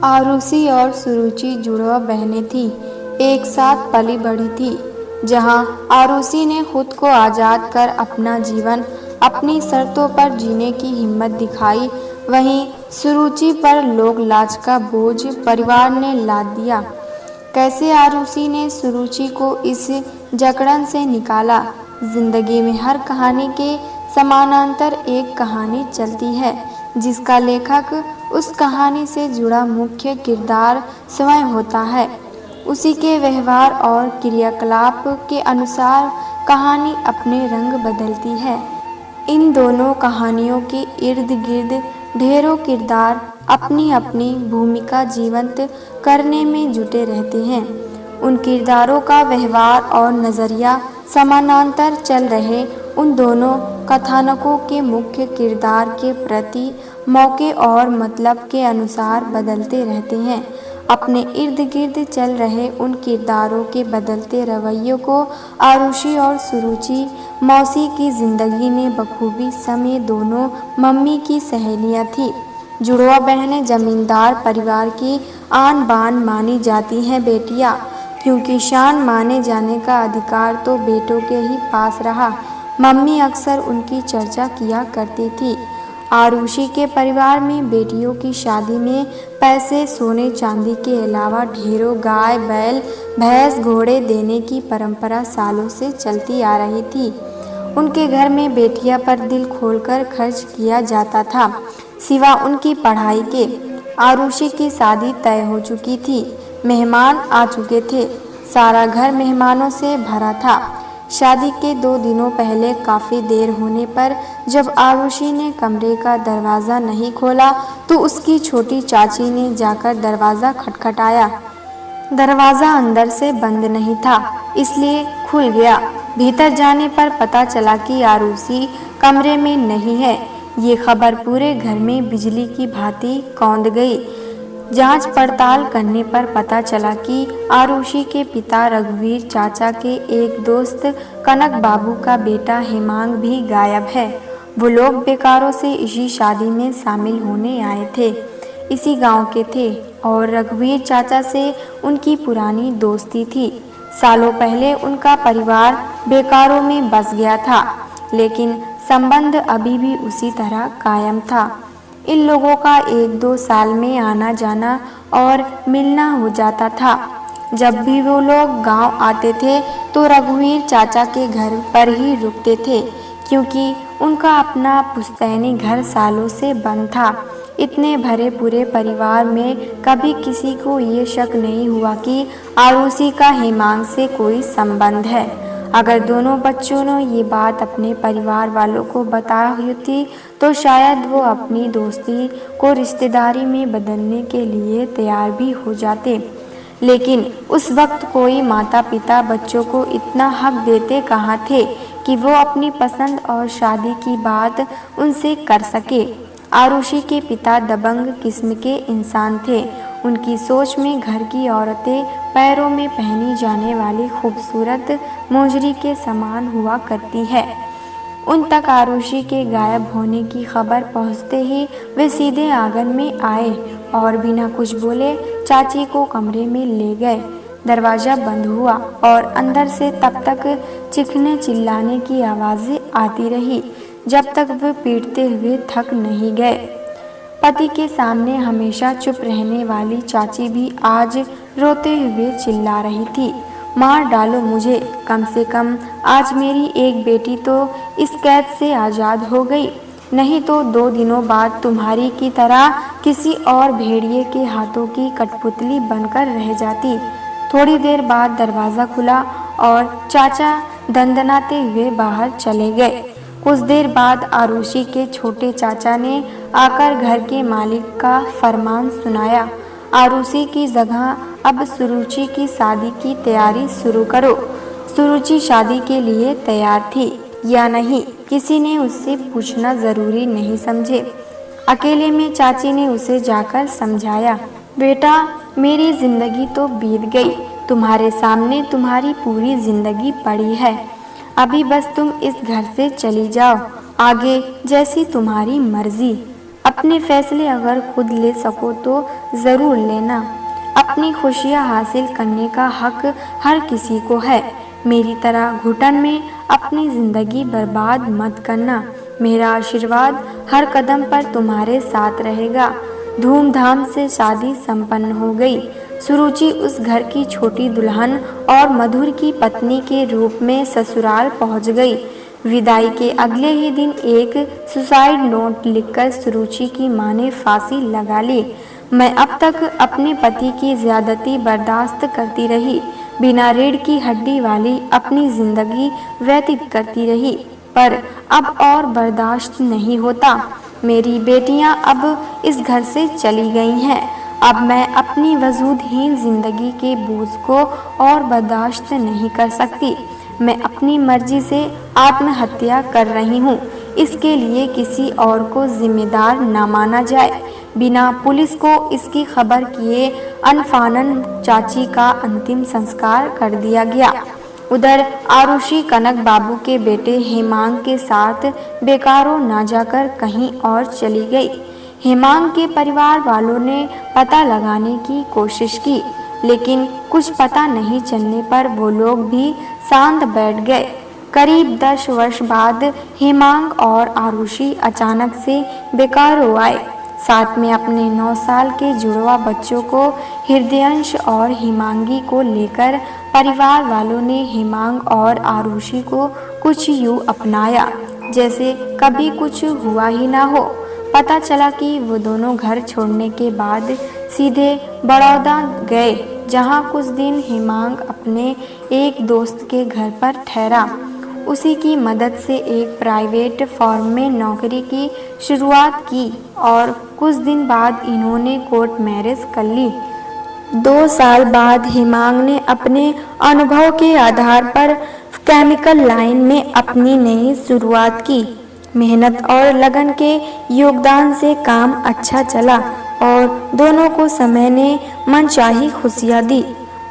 आरुषि और सुरुचि जुड़वा बहनें थीं, एक साथ पली बढ़ी थी। जहां आरुषि ने खुद को आज़ाद कर अपना जीवन अपनी शर्तों पर जीने की हिम्मत दिखाई, वहीं सुरुचि पर लोक लाज का बोझ परिवार ने लाद दिया। कैसे आरुषि ने सुरुचि को इस जकड़न से निकाला। जिंदगी में हर कहानी के समानांतर एक कहानी चलती है, जिसका लेखक उस कहानी से जुड़ा मुख्य किरदार स्वयं होता है। उसी के व्यवहार और क्रियाकलाप के अनुसार कहानी अपने रंग बदलती है। इन दोनों कहानियों के इर्द गिर्द ढेरों किरदार अपनी अपनी भूमिका जीवंत करने में जुटे रहते हैं। उन किरदारों का व्यवहार और नज़रिया समानांतर चल रहे उन दोनों कथानकों के मुख्य किरदार के प्रति मौके और मतलब के अनुसार बदलते रहते हैं। अपने इर्द गिर्द चल रहे उन किरदारों के बदलते रवैयों को आरुषि और सुरुचि मौसी की जिंदगी ने बखूबी समय दोनों मम्मी की सहेलियां थी। जुड़वा बहनें जमींदार परिवार की आन बान मानी जाती हैं बेटियां, क्योंकि शान माने जाने का अधिकार तो बेटों के ही पास रहा। मम्मी अक्सर उनकी चर्चा किया करती थी। आरुषि के परिवार में बेटियों की शादी में पैसे सोने चांदी के अलावा ढेरों गाय बैल भैंस घोड़े देने की परंपरा सालों से चलती आ रही थी। उनके घर में बेटियां पर दिल खोलकर खर्च किया जाता था। सिवा उनकी पढ़ाई के आरुषि की शादी तय हो चुकी थी। मेहमान आ चुके थे। सारा घर मेहमानों से भरा था। शादी के 2 दिनों पहले काफ़ी देर होने पर जब आरुषि ने कमरे का दरवाज़ा नहीं खोला तो उसकी छोटी चाची ने जाकर दरवाज़ा खटखटाया। दरवाज़ा अंदर से बंद नहीं था, इसलिए खुल गया। भीतर जाने पर पता चला कि आरुषि कमरे में नहीं है। ये खबर पूरे घर में बिजली की भांति कौंध गई। जांच पड़ताल करने पर पता चला कि आरुषि के पिता रघुवीर चाचा के एक दोस्त कनक बाबू का बेटा हेमांग भी गायब है। वो लोग बेकारों से इसी शादी में शामिल होने आए थे। इसी गांव के थे और रघुवीर चाचा से उनकी पुरानी दोस्ती थी। सालों पहले उनका परिवार बेकारों में बस गया था, लेकिन संबंध अभी भी उसी तरह कायम था। इन लोगों का 1-2 साल में आना जाना और मिलना हो जाता था। जब भी वो लोग गांव आते थे तो रघुवीर चाचा के घर पर ही रुकते थे, क्योंकि उनका अपना पुश्तैनी घर सालों से बंद था। इतने भरे पूरे परिवार में कभी किसी को ये शक नहीं हुआ कि आरुषि का हेमांग से कोई संबंध है। अगर दोनों बच्चों ने ये बात अपने परिवार वालों को बताई होती तो शायद वो अपनी दोस्ती को रिश्तेदारी में बदलने के लिए तैयार भी हो जाते। लेकिन उस वक्त कोई माता पिता बच्चों को इतना हक देते कहाँ थे कि वो अपनी पसंद और शादी की बात उनसे कर सके। आरुषि के पिता दबंग किस्म के इंसान थे। उनकी सोच में घर की औरतें पैरों में पहनी जाने वाली खूबसूरत मोजरी के समान हुआ करती है। उन तक आरुषि के गायब होने की खबर पहुंचते ही वे सीधे आंगन में आए और बिना कुछ बोले चाची को कमरे में ले गए। दरवाज़ा बंद हुआ और अंदर से तब तक चीखने चिल्लाने की आवाज़ें आती रही जब तक वे पीटते हुए थक नहीं गए। पति के सामने हमेशा चुप रहने वाली चाची भी आज रोते हुए चिल्ला रही थी, मार डालो मुझे, कम से कम आज मेरी एक बेटी तो इस कैद से आज़ाद हो गई, नहीं तो 2 दिनों बाद तुम्हारी की तरह किसी और भेड़िए के हाथों की कठपुतली बनकर रह जाती। थोड़ी देर बाद दरवाज़ा खुला और चाचा दंदनाते हुए बाहर चले गए। कुछ देर बाद आरुषि के छोटे चाचा ने आकर घर के मालिक का फरमान सुनाया, आरुषि की जगह अब सुरुचि की शादी की तैयारी शुरू करो। सुरुचि शादी के लिए तैयार थी या नहीं, किसी ने उससे पूछना ज़रूरी नहीं समझे। अकेले में चाची ने उसे जाकर समझाया, बेटा मेरी ज़िंदगी तो बीत गई, तुम्हारे सामने तुम्हारी पूरी ज़िंदगी पड़ी है। अभी बस तुम इस घर से चली जाओ, आगे जैसी तुम्हारी मर्जी। अपने फैसले अगर खुद ले सको तो ज़रूर लेना। अपनी खुशियाँ हासिल करने का हक हर किसी को है। मेरी तरह घुटन में अपनी ज़िंदगी बर्बाद मत करना। मेरा आशीर्वाद हर कदम पर तुम्हारे साथ रहेगा। धूमधाम से शादी संपन्न हो गई। सुरुचि उस घर की छोटी दुल्हन और मधुर की पत्नी के रूप में ससुराल पहुंच गई। विदाई के अगले ही दिन एक सुसाइड नोट लिखकर सुरुचि की मां ने फांसी लगा ली। मैं अब तक अपने पति की ज्यादती बर्दाश्त करती रही, बिना रीढ़ की हड्डी वाली अपनी जिंदगी व्यतीत करती रही, पर अब और बर्दाश्त नहीं होता। मेरी बेटियां अब इस घर से चली गई हैं। अब मैं अपनी वजूदहीन जिंदगी के बोझ को और बर्दाश्त नहीं कर सकती। मैं अपनी मर्जी से आत्महत्या कर रही हूँ। इसके लिए किसी और को जिम्मेदार न माना जाए। बिना पुलिस को इसकी खबर किए अनफानन चाची का अंतिम संस्कार कर दिया गया। उधर आरुषि कनक बाबू के बेटे हेमांग के साथ बेकारों ना जाकर कहीं और चली गई। हेमांग के परिवार वालों ने पता लगाने की कोशिश की, लेकिन कुछ पता नहीं चलने पर वो लोग भी शांत बैठ गए। करीब 10 वर्ष बाद हेमांग और आरुषि अचानक से बेकारों आए। साथ में अपने 9 साल के जुड़वा बच्चों को हृदयांश और हेमांगी को लेकर परिवार वालों ने हेमांग और आरुषि को कुछ यूं अपनाया जैसे कभी कुछ हुआ ही ना हो। पता चला कि वो दोनों घर छोड़ने के बाद सीधे बड़ौदा गए, जहां कुछ दिन हेमांग अपने एक दोस्त के घर पर ठहरा। उसी की मदद से एक प्राइवेट फर्म में नौकरी की शुरुआत की और कुछ दिन बाद इन्होंने कोर्ट मैरिज कर ली। 2 साल बाद हेमांग ने अपने अनुभव के आधार पर केमिकल लाइन में अपनी नई शुरुआत की। मेहनत और लगन के योगदान से काम अच्छा चला और दोनों को समय ने मनचाही खुशियाँ दी।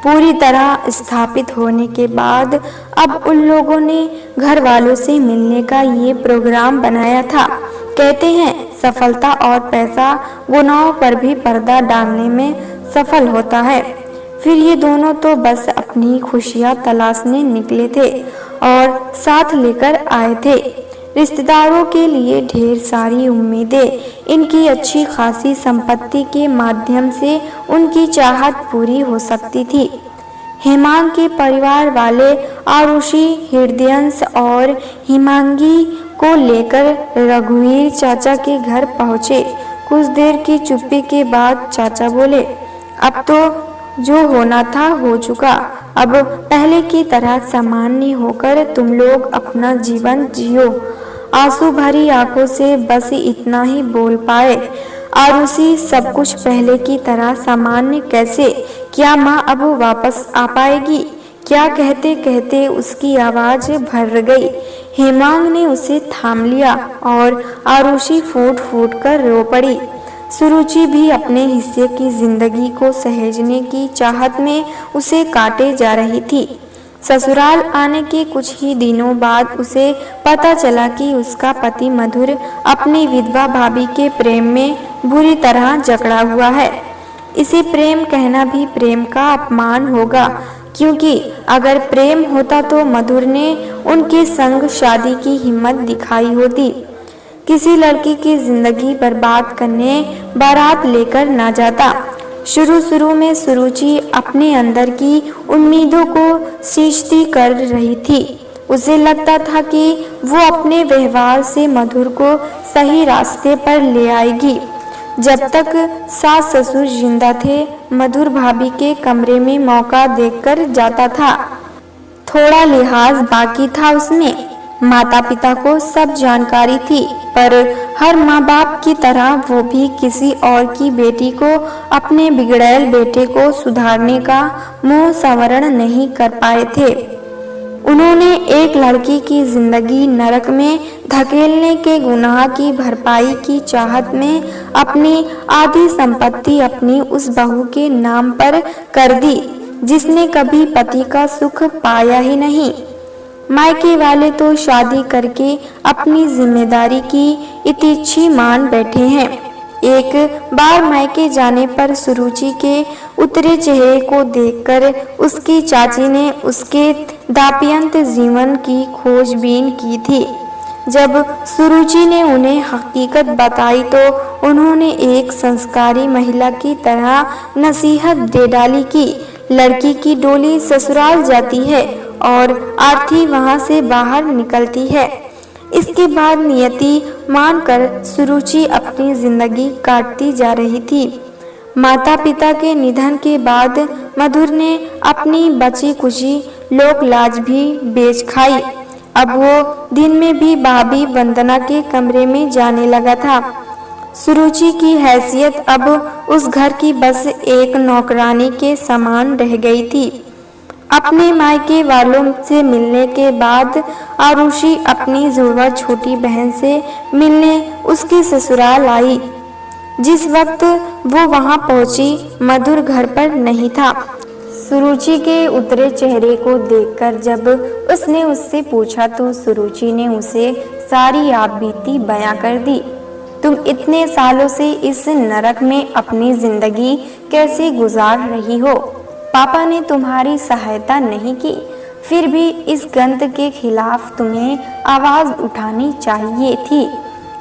पूरी तरह स्थापित होने के बाद अब उन लोगों ने घर वालों से मिलने का ये प्रोग्राम बनाया था। कहते हैं सफलता और पैसा गुनाहों पर भी पर्दा डालने में सफल होता है। फिर ये दोनों तो बस अपनी खुशियाँ तलाशने निकले थे और साथ लेकर आए थे रिश्तेदारों के लिए ढेर सारी उम्मीदें। इनकी अच्छी खासी संपत्ति के माध्यम से उनकी चाहत पूरी हो सकती थी। हेमांग के परिवार वाले आरुषि, हृदयांश और हिमांगी को लेकर रघुवीर चाचा के घर पहुंचे। कुछ देर की चुप्पी के बाद चाचा बोले, अब तो जो होना था हो चुका। अब पहले की तरह सामान्य होकर तुम लोग अपना जीवन जियो। आंसू भरी आंखों से बस इतना ही बोल पाए। आरुषि, सब कुछ पहले की तरह सामान्य कैसे? क्या माँ अब वापस आ पाएगी? क्या कहते कहते उसकी आवाज भर गई। हेमांग ने उसे थाम लिया और आरुषि फूट फूट कर रो पड़ी। सुरुचि भी अपने हिस्से की जिंदगी को सहेजने की चाहत में उसे काटे जा रही थी। ससुराल आने के कुछ ही दिनों बाद उसे पता चला कि उसका पति मधुर अपनी विधवा भाभी के प्रेम में बुरी तरह जकड़ा हुआ है। इसे प्रेम कहना भी प्रेम का अपमान होगा, क्योंकि अगर प्रेम होता तो मधुर ने उनके संग शादी की हिम्मत दिखाई होती। किसी लड़की की जिंदगी बर्बाद करने बारात लेकर ना जाता। शुरू में सुरुचि अपने अंदर की उम्मीदों को सींचती कर रही थी। उसे लगता था कि वो अपने व्यवहार से मधुर को सही रास्ते पर ले आएगी। जब तक सास ससुर जिंदा थे, मधुर भाभी के कमरे में मौका देखकर जाता था। थोड़ा लिहाज बाकी था उसमें। माता पिता को सब जानकारी थी, पर हर माँ बाप की तरह वो भी किसी और की बेटी को, अपने बिगड़ैल बेटे को सुधारने का मुंह संवरण नहीं कर पाए थे। उन्होंने एक लड़की की जिंदगी नरक में धकेलने के गुनाह की भरपाई की चाहत में अपनी आधी संपत्ति अपनी उस बहू के नाम पर कर दी, जिसने कभी पति का सुख पाया ही नहीं। मायके वाले तो शादी करके अपनी जिम्मेदारी की इतिच्छी मान बैठे हैं। एक बार मायके जाने पर सुरुचि के उतरे चेहरे को देखकर उसकी चाची ने उसके दाम्पत्य जीवन की खोजबीन की थी। जब सुरुचि ने उन्हें हकीकत बताई तो उन्होंने एक संस्कारी महिला की तरह नसीहत दे डाली कि लड़की की डोली ससुराल जाती है और आरती वहां से बाहर निकलती है। इसके बाद नियति मानकर सुरुचि अपनी जिंदगी काटती जा रही थी। माता पिता के निधन के बाद मधुर ने अपनी बची कुची लोक लाज भी बेच खाई। अब वो दिन में भी भाभी वंदना के कमरे में जाने लगा था। सुरुचि की हैसियत अब उस घर की बस एक नौकरानी के समान रह गई थी। अपने मायके वालों से मिलने के बाद आरुषि अपनी जुड़वा छोटी बहन से मिलने उसके ससुराल आई। जिस वक्त वो वहां पहुंची मधुर घर पर नहीं था। सुरुचि के उतरे चेहरे को देखकर जब उसने उससे पूछा तो सुरुचि ने उसे सारी आप बीती बयां कर दी। तुम इतने सालों से इस नरक में अपनी जिंदगी कैसे गुजार रही हो? पापा ने तुम्हारी सहायता नहीं की, फिर भी इस गंध के खिलाफ तुम्हें आवाज उठानी चाहिए थी।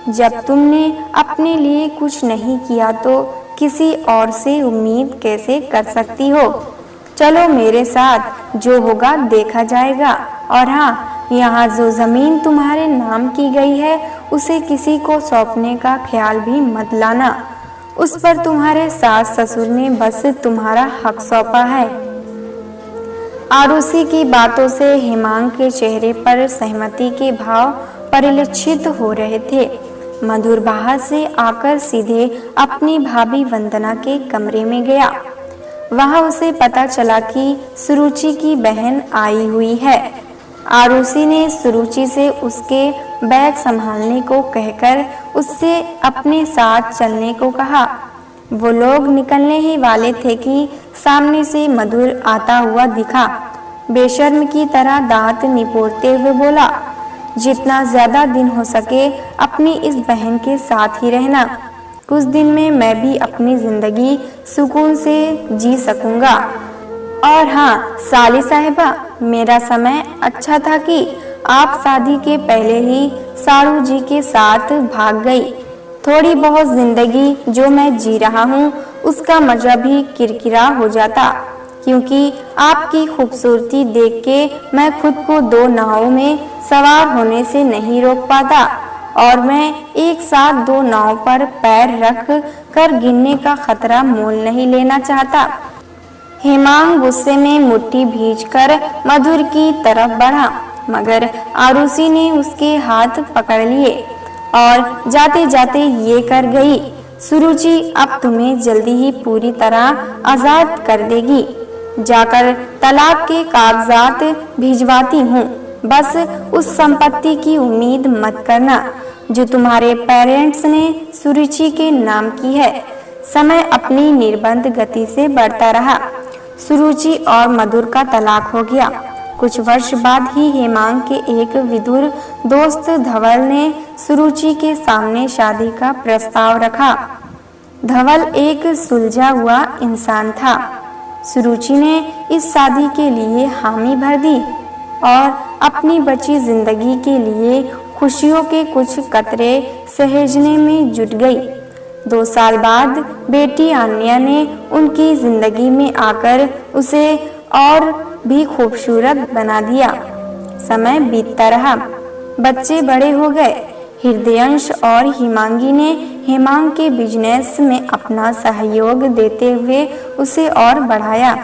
जब तुमने अपने लिए कुछ नहीं किया तो किसी और से उम्मीद कैसे कर सकती हो? चलो मेरे साथ, जो होगा देखा जाएगा। और हाँ, यहाँ जो जमीन तुम्हारे नाम की गई है उसे किसी को सौंपने का ख्याल भी मत लाना। उस पर तुम्हारे सास ससुर ने बस तुम्हारा हक सौंपा है। आरुषि की बातों से हेमांग के चेहरे पर सहमति के भाव परिलक्षित हो रहे थे। मधुर बाहर से आकर सीधे अपनी भाभी वंदना के कमरे में गया। वहां उसे पता चला कि सुरुचि की बहन आई हुई है। आरुषि ने सुरुचि से उसके बैग संभालने को कहकर उससे अपने साथ चलने को कहा। वो लोग निकलने ही वाले थे कि सामने से मधुर आता हुआ दिखा। बेशर्म की तरह दांत निपोरते हुए बोला, जितना ज्यादा दिन हो सके अपनी इस बहन के साथ ही रहना। कुछ दिन में मैं भी अपनी जिंदगी सुकून से जी सकूंगा। और हाँ साली साहिबा, मेरा समय अच्छा था कि आप शादी के पहले ही सारू जी के साथ भाग गई। थोड़ी बहुत जिंदगी जो मैं जी रहा हूँ उसका मजा भी किरकिरा हो जाता, क्योंकि आपकी खूबसूरती देख के मैं खुद को दो नावों में सवार होने से नहीं रोक पाता और मैं एक साथ दो नाव पर पैर रख कर गिरने का खतरा मोल नहीं लेना चाहता। हेमांग गुस्से में मुट्ठी भींचकर मधुर की तरफ बढ़ा, मगर आरुषि ने उसके हाथ पकड़ लिए और जाते जाते ये कर गई, सुरुचि अब तुम्हें जल्दी ही पूरी तरह आजाद कर देगी। जाकर तलाक के कागजात भिजवाती हूँ। बस उस संपत्ति की उम्मीद मत करना जो तुम्हारे पेरेंट्स ने सुरुचि के नाम की है। समय अपनी निर्बंध गति से बढ़ता रहा। सुरुचि और मधुर का तलाक हो गया। कुछ वर्ष बाद ही हेमांग के एक विदुर दोस्त धवल ने सुरुचि के सामने शादी का प्रस्ताव रखा। धवल एक सुलझा हुआ इंसान था। सुरुचि ने इस शादी के लिए हामी भर दी और अपनी बची जिंदगी के लिए खुशियों के कुछ कतरे सहेजने में जुट गई। 2 साल बाद बेटी आन्या ने उनकी जिंदगी में आकर उसे और भी खूबसूरत बना दिया। समय बीतता रहा, बच्चे बड़े हो गए। हृदयंश और हिमांगी ने हेमांग के बिजनेस में अपना सहयोग देते हुए उसे और बढ़ाया।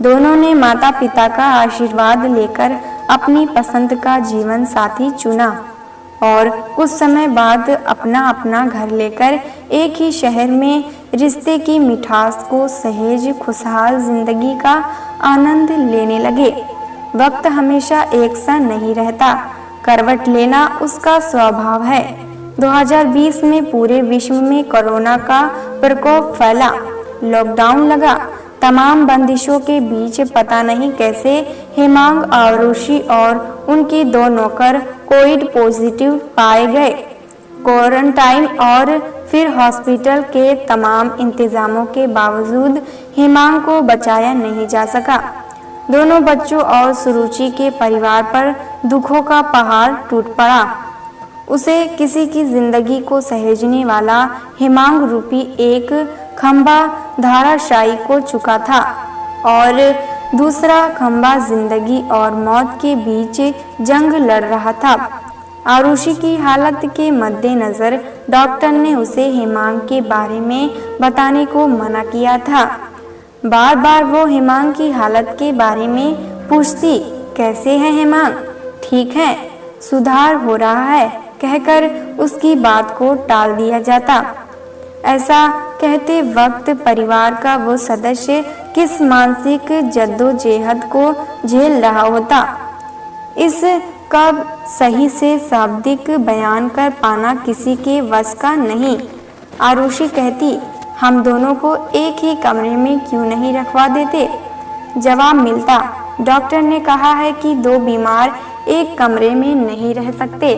दोनों ने माता पिता का आशीर्वाद लेकर अपनी पसंद का जीवन साथी चुना और कुछ समय बाद अपना अपना घर लेकर एक ही शहर में रिश्ते की मिठास को सहेज खुशहाल जिंदगी का आनंद लेने लगे। वक्त हमेशा एक सा नहीं रहता, करवट लेना उसका स्वभाव है। 2020 में पूरे विश्व में कोरोना का प्रकोप फैला, लॉकडाउन लगा। तमाम बंदिशों के बीच पता नहीं कैसे हेमांग, आरुषि और उनके 2 नौकर कोविड पॉजिटिव पाए गए। क्वारंटाइन और फिर हॉस्पिटल के तमाम इंतजामों के बावजूद हिमांग को बचाया नहीं जा सका। दोनों बच्चों और सुरुचि के परिवार पर दुखों का पहाड़ टूट पड़ा। उसे किसी की जिंदगी को सहेजने वाला हिमांग रूपी एक खंभा धाराशायी को चुका था और दूसरा खंभा जिंदगी और मौत के बीच जंग लड़ रहा था। आरुषि की हालत के मद्देनजर डॉक्टर ने उसे हिमांग के बारे में बताने को मना किया था। बार बार वो हिमांग की हालत के बारे में पूछती, कैसे है हिमांग, ठीक है, सुधार हो रहा है, कहकर उसकी बात को टाल दिया जाता। ऐसा कहते वक्त परिवार का वो सदस्य किस मानसिक जद्दोजहद को झेल रहा होता, इसका सही से शाब्दिक बयान कर पाना किसी के वश का नहीं। आरुषि कहती, हम दोनों को एक ही कमरे में क्यों नहीं रखवा देते? जवाब मिलता, डॉक्टर ने कहा है कि दो बीमार एक कमरे में नहीं रह सकते।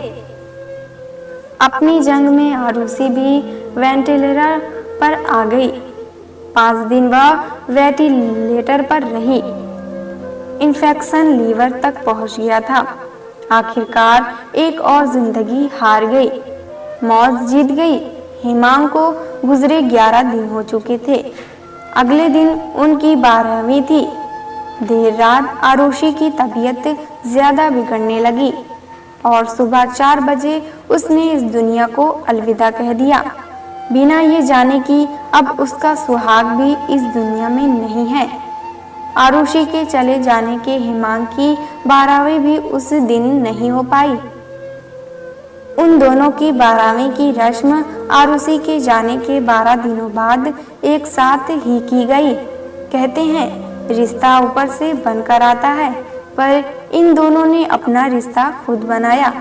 अपनी जंग में आरुषि भी वेंटिलेटर पर आ गई। 5 दिन वह वेंटिलेटर पर रही। इन्फेक्शन लीवर तक पहुंच गया था। आखिरकार एक और जिंदगी हार गई, मौत जीत गई। हिमांग को गुजरे 11 दिन हो चुके थे। अगले दिन उनकी 12वीं थी। देर रात आरुषि की तबीयत ज्यादा बिगड़ने लगी और सुबह 4 बजे उसने इस दुनिया को अलविदा कह दिया, बिना ये जाने कि अब उसका सुहाग भी इस दुनिया में नहीं है। आरुषि के चले जाने के हिमांग की 12वीं भी उस दिन नहीं हो पाई। उन दोनों की 12वीं की रस्म आरुषि के जाने के 12 दिनों बाद एक साथ ही की गई। कहते हैं रिश्ता ऊपर से बनकर आता है, पर इन दोनों ने अपना रिश्ता खुद बनाया।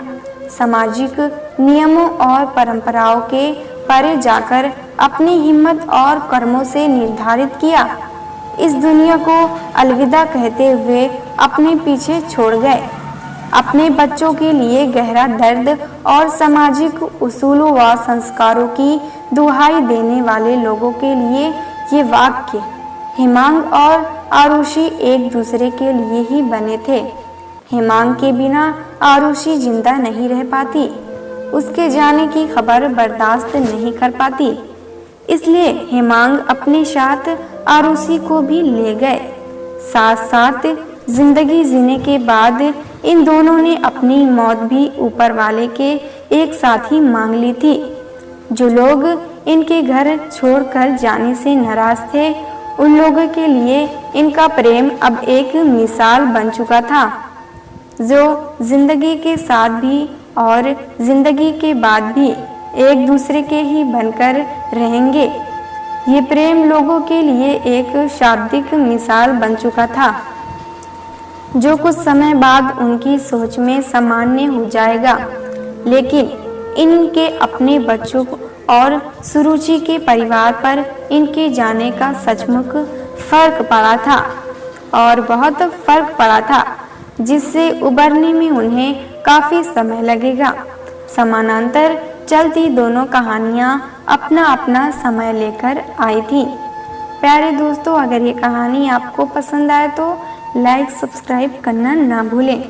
सामाजिक नियमों और परंपराओं के परे जाकर अपनी हिम्मत और कर्मों से निर्धारित किया। इस दुनिया को अलविदा कहते हुए अपने पीछे छोड़ गए। अपने बच्चों के लिए गहरा दर्द और सामाजिक उसूलों व संस्कारों की दुहाई देने वाले लोगों के लिए ये वाक्य, हिमांग और आरुषि एक दूसरे के लिए ही बने थे। हिमांग के बिना आरुषि जिंदा नहीं रह पाती, उसके जाने की खबर बर्दाश्त नहीं कर पाती। इसलिए हिमांग अपने साथ आरुषि को भी ले गए। साथ साथ जिंदगी जीने के बाद इन दोनों ने अपनी मौत भी ऊपर वाले के एक साथ ही मांग ली थी। जो लोग इनके घर छोड़कर जाने से नाराज थे, उन लोगों के लिए इनका प्रेम अब एक मिसाल बन चुका था, जो जिंदगी के साथ भी और जिंदगी के बाद भी एक दूसरे के ही बनकर रहेंगे। ये प्रेम लोगों के लिए एक शाब्दिक मिसाल बन चुका था, जो कुछ समय बाद उनकी सोच में सामान्य हो जाएगा। लेकिन इनके अपने बच्चों और सुरुचि के परिवार पर इनके जाने का सचमुच फर्क पड़ा था, और बहुत फर्क पड़ा था, जिससे उबरने में उन्हें काफी समय लगेगा। समानांतर चलती दोनों कहानियां अपना अपना समय लेकर आई थी। प्यारे दोस्तों, अगर ये कहानी आपको पसंद आए तो लाइक सब्सक्राइब करना ना भूलें।